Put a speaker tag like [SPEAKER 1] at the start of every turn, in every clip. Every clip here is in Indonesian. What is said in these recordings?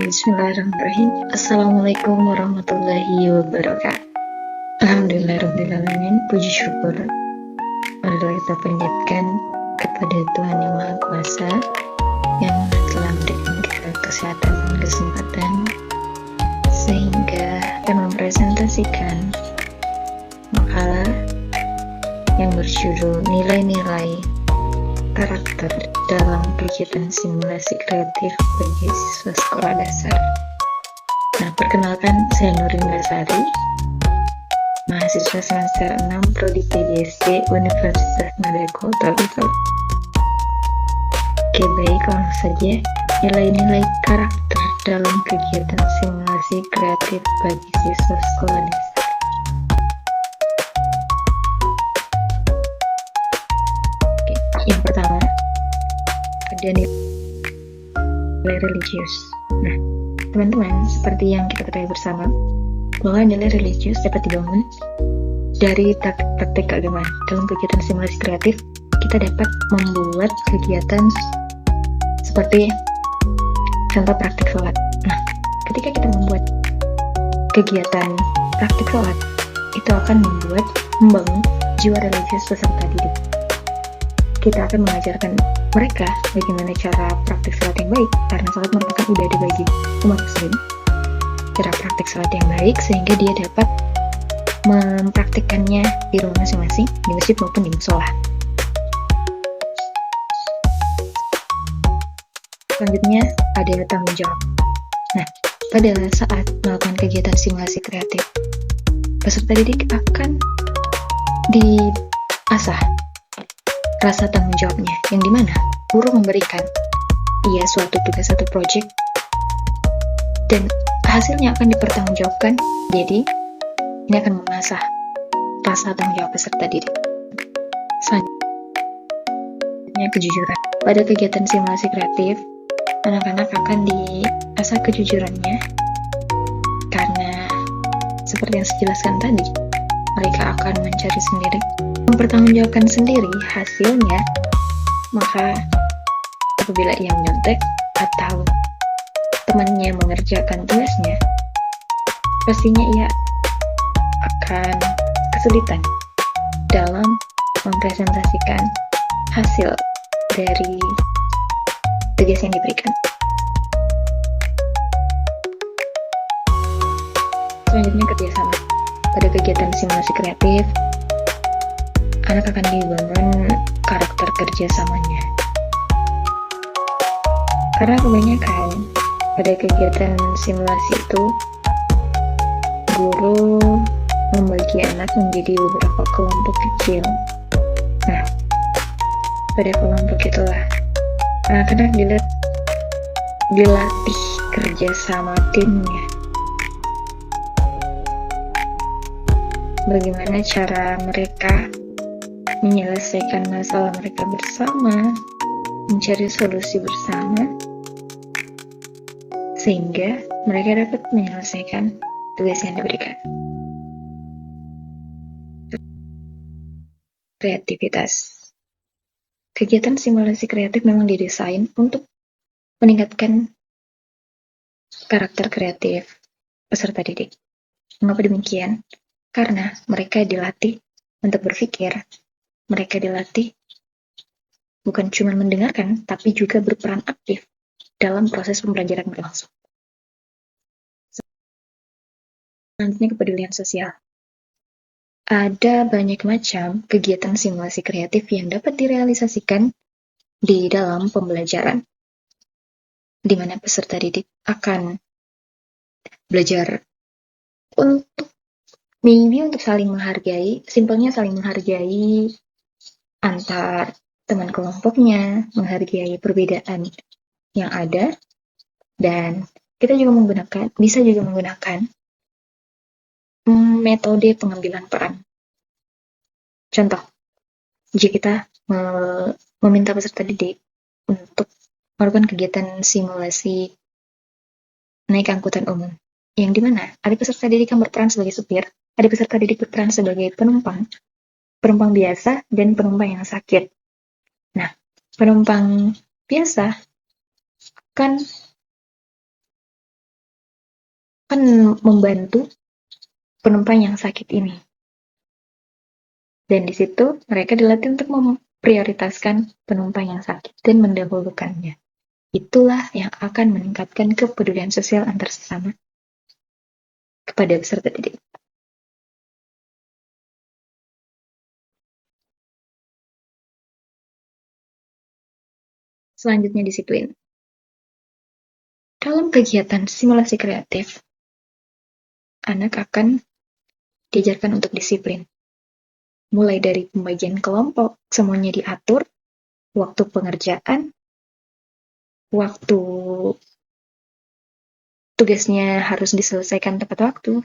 [SPEAKER 1] Bismillahirrahmanirrahim. Assalamualaikum warahmatullahi wabarakatuh. Alhamdulillahirrahmanirrahim. Puji syukur marilah kita panjatkan kepada Tuhan Yang Maha Kuasa yang telah memberikan kita kesehatan dan kesempatan sehingga akan mempresentasikan makalah yang berjudul nilai-nilai karakter dalam kegiatan simulasi kreatif bagi siswa sekolah dasar. Nah, perkenalkan, saya Nurin Dasari, mahasiswa semester 6 Prodi PJSJ Universitas Madakota Betawi. Oke, baik, langsung saja. Nilai-nilai karakter dalam kegiatan simulasi kreatif bagi siswa sekolah dasar. Yang pertama, ada nilai religius. Nah, teman-teman, seperti yang kita ketahui bersama, bahwa nilai religius dapat dibangun dari praktek keagamaan. Dalam kegiatan simulasi kreatif, kita dapat membuat kegiatan seperti contoh praktik sholat. Nah, ketika kita membuat kegiatan praktik sholat, itu akan membangun jiwa religius peserta didik. Kita akan mengajarkan mereka bagaimana cara praktik salat yang baik, karena salat merupakan ibadah bagi umat muslim. Cara praktik salat yang baik sehingga dia dapat mempraktikkannya di rumah masing-masing, di masjid maupun di musola. Selanjutnya ada tanggung jawab. Nah, pada saat melakukan kegiatan simulasi kreatif, peserta didik akan diasah rasa tanggung jawabnya, yang dimana guru memberikan suatu tugas atau project dan hasilnya akan dipertanggungjawabkan. Jadi ini akan mengasah rasa tanggung jawab peserta didik. Selanjutnya, kejujuran. Pada kegiatan simulasi kreatif, anak-anak akan diasah kejujurannya karena seperti yang saya jelaskan tadi, mereka akan mencari sendiri, mempertanggungjawabkan sendiri hasilnya. Maka apabila ia menyontek atau temannya mengerjakan tugasnya, pastinya ia akan kesulitan dalam mempresentasikan hasil dari tugas yang diberikan. Selanjutnya, kerjasama. Pada kegiatan simulasi kreatif, anak akan dibangun karakter kerjasamanya. Karena kebanyakan pada kegiatan simulasi itu, guru membagi anak menjadi beberapa kelompok kecil. Nah, pada kelompok itulah anak-anak dilatih kerjasama timnya. Bagaimana cara mereka menyelesaikan masalah mereka bersama, mencari solusi bersama, sehingga mereka dapat menyelesaikan tugas yang diberikan. Kreativitas. Kegiatan simulasi kreatif memang didesain untuk meningkatkan karakter kreatif peserta didik. Mengapa demikian? Karena mereka dilatih untuk berpikir, mereka dilatih bukan cuma mendengarkan, tapi juga berperan aktif dalam proses pembelajaran berlangsung. Selanjutnya, kepedulian sosial. Ada banyak macam kegiatan simulasi kreatif yang dapat direalisasikan di dalam pembelajaran, di mana peserta didik akan belajar untuk saling menghargai, simpelnya saling menghargai antar teman kelompoknya, menghargai perbedaan yang ada, dan kita juga bisa menggunakan metode pengambilan peran. Contoh, jika kita meminta peserta didik untuk melakukan kegiatan simulasi naik angkutan umum, yang dimana ada peserta didik yang berperan sebagai supir, ada peserta didik berperan sebagai penumpang biasa, dan penumpang yang sakit. Nah, penumpang biasa akan akan membantu penumpang yang sakit ini. Dan di situ mereka dilatih untuk memprioritaskan penumpang yang sakit dan mendahulukannya. Itulah yang akan meningkatkan kepedulian sosial antar sesama kepada peserta didik. Selanjutnya disiplin. Dalam kegiatan simulasi kreatif, anak akan diajarkan untuk disiplin. Mulai dari pembagian kelompok, semuanya diatur, waktu pengerjaan, waktu tugasnya harus diselesaikan tepat waktu.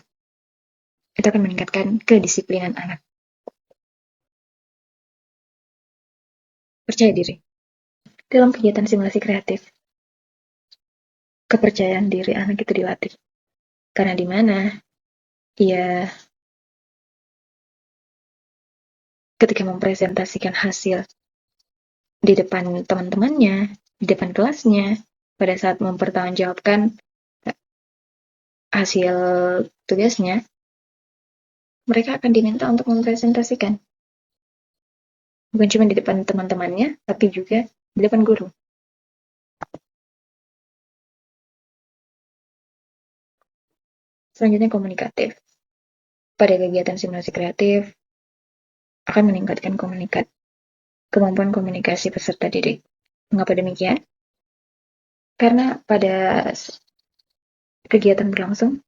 [SPEAKER 1] Itu akan meningkatkan kedisiplinan anak. Percaya diri. Dalam kegiatan simulasi kreatif, kepercayaan diri anak itu dilatih. Karena di mana ia ketika mempresentasikan hasil di depan teman-temannya, di depan kelasnya, pada saat mempertanggungjawabkan hasil tugasnya, mereka akan diminta untuk mempresentasikan. Bukan cuma di depan teman-temannya, tapi juga di depan guru. Selanjutnya komunikatif. Pada kegiatan simulasi kreatif, akan meningkatkan kemampuan komunikasi peserta didik. Mengapa demikian? Karena pada kegiatan berlangsung,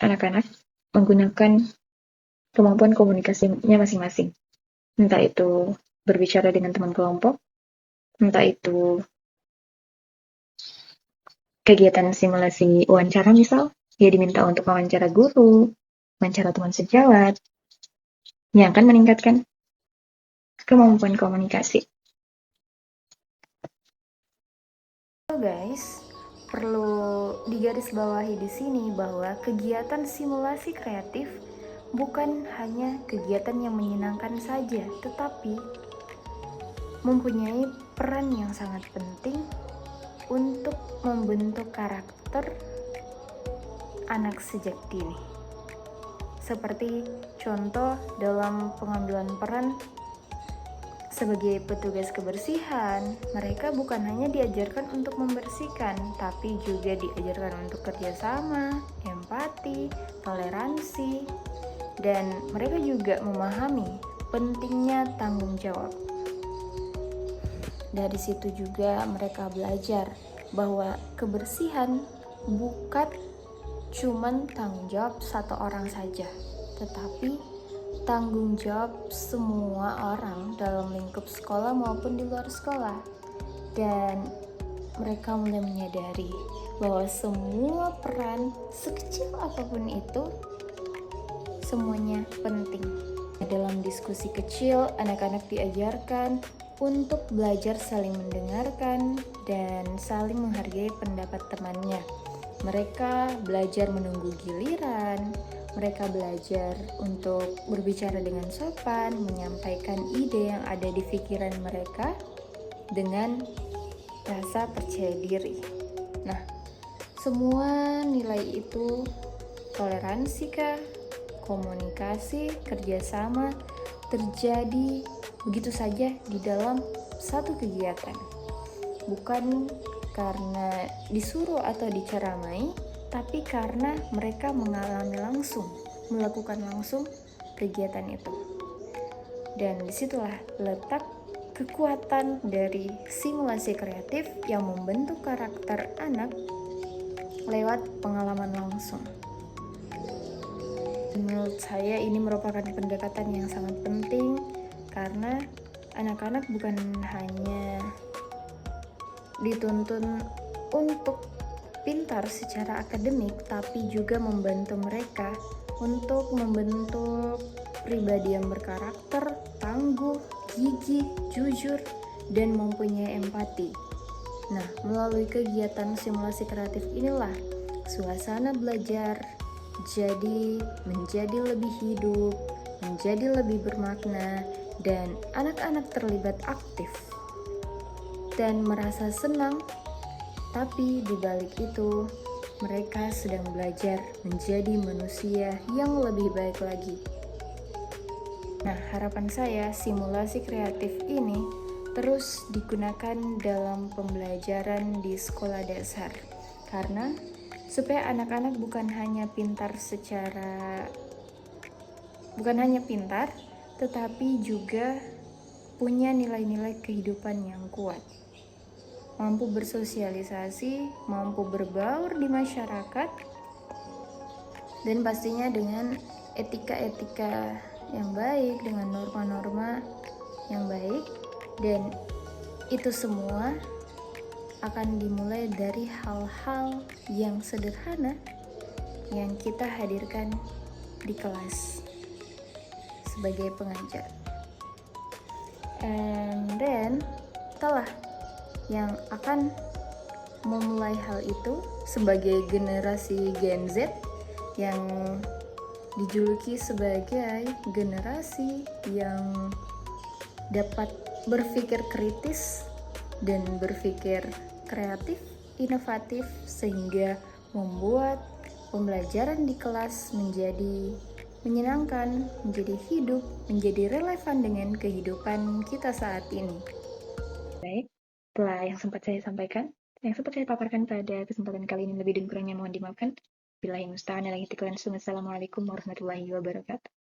[SPEAKER 1] anak-anak menggunakan kemampuan komunikasinya masing-masing. Entah itu berbicara dengan teman kelompok, entah itu kegiatan simulasi wawancara misal, dia diminta untuk wawancara guru, wawancara teman sejawat, yang akan meningkatkan kemampuan komunikasi.
[SPEAKER 2] So guys, perlu digarisbawahi di sini bahwa kegiatan simulasi kreatif bukan hanya kegiatan yang menyenangkan saja, tetapi mempunyai peran yang sangat penting untuk membentuk karakter anak sejak dini. Seperti contoh dalam pengambilan peran sebagai petugas kebersihan, mereka bukan hanya diajarkan untuk membersihkan, tapi juga diajarkan untuk kerjasama, empati, toleransi, dan mereka juga memahami pentingnya tanggung jawab. Dari situ juga mereka belajar bahwa kebersihan bukan cuman tanggung jawab satu orang saja, tetapi tanggung jawab semua orang dalam lingkup sekolah maupun di luar sekolah. Dan mereka mulai menyadari bahwa semua peran sekecil apapun itu semuanya penting. Dalam diskusi kecil, anak-anak diajarkan untuk belajar saling mendengarkan dan saling menghargai pendapat temannya. Mereka belajar menunggu giliran, mereka belajar untuk berbicara dengan sopan, menyampaikan ide yang ada di pikiran mereka dengan rasa percaya diri. Nah, semua nilai itu toleransi kah, komunikasi, kerjasama terjadi begitu saja di dalam satu kegiatan. Bukan karena disuruh atau diceramai, tapi karena mereka mengalami langsung, melakukan langsung kegiatan itu. Dan disitulah letak kekuatan dari simulasi kreatif yang membentuk karakter anak lewat pengalaman langsung. Menurut saya ini merupakan pendekatan yang sangat penting karena anak-anak bukan hanya dituntun untuk pintar secara akademik, tapi juga membantu mereka untuk membentuk pribadi yang berkarakter, tangguh, gigih, jujur, dan mempunyai empati. Nah, melalui kegiatan simulasi kreatif inilah suasana belajar menjadi lebih hidup, menjadi lebih bermakna, dan anak-anak terlibat aktif dan merasa senang. Tapi di balik itu mereka sedang belajar menjadi manusia yang lebih baik lagi. Nah, harapan saya simulasi kreatif ini terus digunakan dalam pembelajaran di sekolah dasar. Karena supaya anak-anak bukan hanya pintar, tetapi juga punya nilai-nilai kehidupan yang kuat. Mampu bersosialisasi, mampu berbaur di masyarakat, dan pastinya dengan etika-etika yang baik, dengan norma-norma yang baik. Dan itu semua akan dimulai dari hal-hal yang sederhana yang kita hadirkan di kelas sebagai pengajar. And then telah yang akan memulai hal itu sebagai generasi Gen Z yang dijuluki sebagai generasi yang dapat berpikir kritis dan berpikir kreatif, inovatif, sehingga membuat pembelajaran di kelas menjadi menyenangkan, menjadi hidup, menjadi relevan dengan kehidupan kita saat ini.
[SPEAKER 1] Baik, setelah yang sempat saya sampaikan, yang sempat saya paparkan pada kesempatan kali ini lebih dan kurangnya mohon dimaafkan. Billahi musta'an ala itiqlan. Assalamualaikum warahmatullahi wabarakatuh.